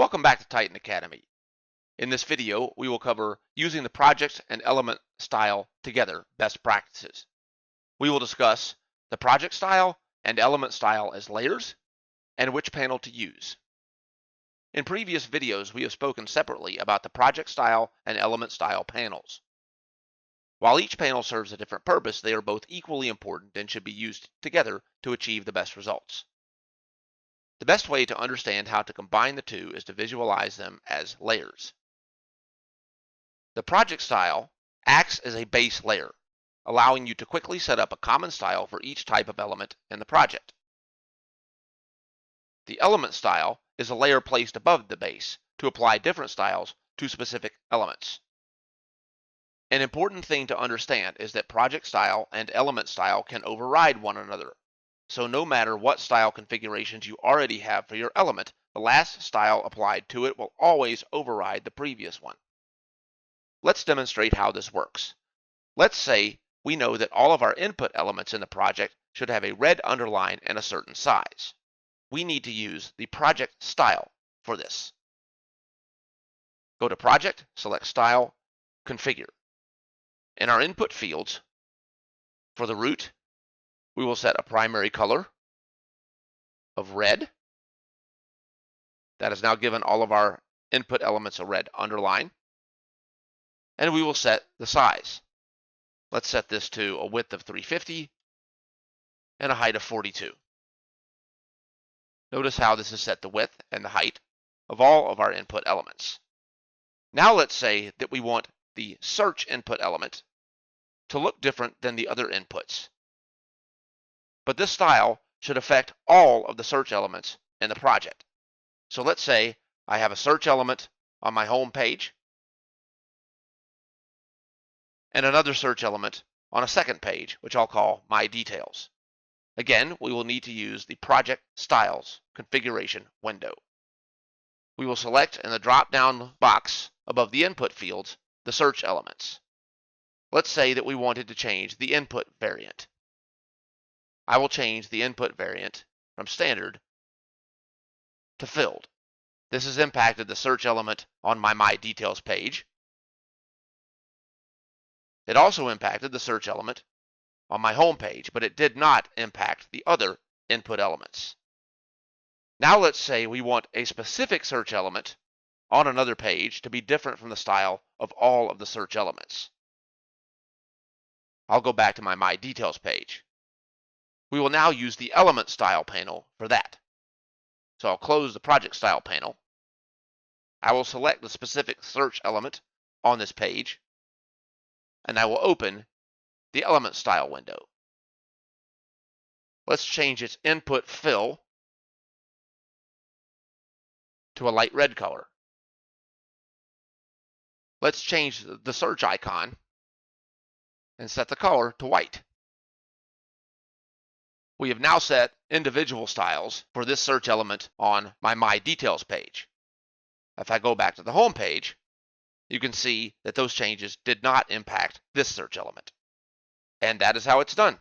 Welcome back to Titan Academy. In this video, we will cover using the project and element style together best practices. We will discuss the project style and element style as layers and which panel to use. In previous videos, we have spoken separately about the project style and element style panels. While each panel serves a different purpose, they are both equally important and should be used together to achieve the best results. The best way to understand how to combine the two is to visualize them as layers. The project style acts as a base layer, allowing you to quickly set up a common style for each type of element in the project. The element style is a layer placed above the base to apply different styles to specific elements. An important thing to understand is that project style and element style can override one another. So no matter what style configurations you already have for your element, the last style applied to it will always override the previous one. Let's demonstrate how this works. Let's say we know that all of our input elements in the project should have a red underline and a certain size. We need to use the project style for this. Go to Project, select Style, Configure. In our input fields, for the root, we will set a primary color of red. That has now given all of our input elements a red underline. And we will set the size. Let's set this to a width of 350 and a height of 42. Notice how this is set the width and the height of all of our input elements. Now let's say that we want the search input element to look different than the other inputs. But this style should affect all of the search elements in the project. So let's say I have a search element on my home page and another search element on a second page, which I'll call My Details. Again, we will need to use the Project Styles configuration window. We will select in the drop-down box above the input fields the search elements. Let's say that we wanted to change the input variant. I will change the input variant from standard to filled. This has impacted the search element on my Details page. It also impacted the search element on my home page, but it did not impact the other input elements. Now let's say we want a specific search element on another page to be different from the style of all of the search elements. I'll go back to my Details page. We will now use the element style panel for that. So I'll close the project style panel. I will select the specific search element on this page, and I will open the element style window. Let's change its input fill to a light red color. Let's change the search icon and set the color to white. We have now set individual styles for this search element on my Details page. If I go back to the home page, you can see that those changes did not impact this search element. And that is how it's done.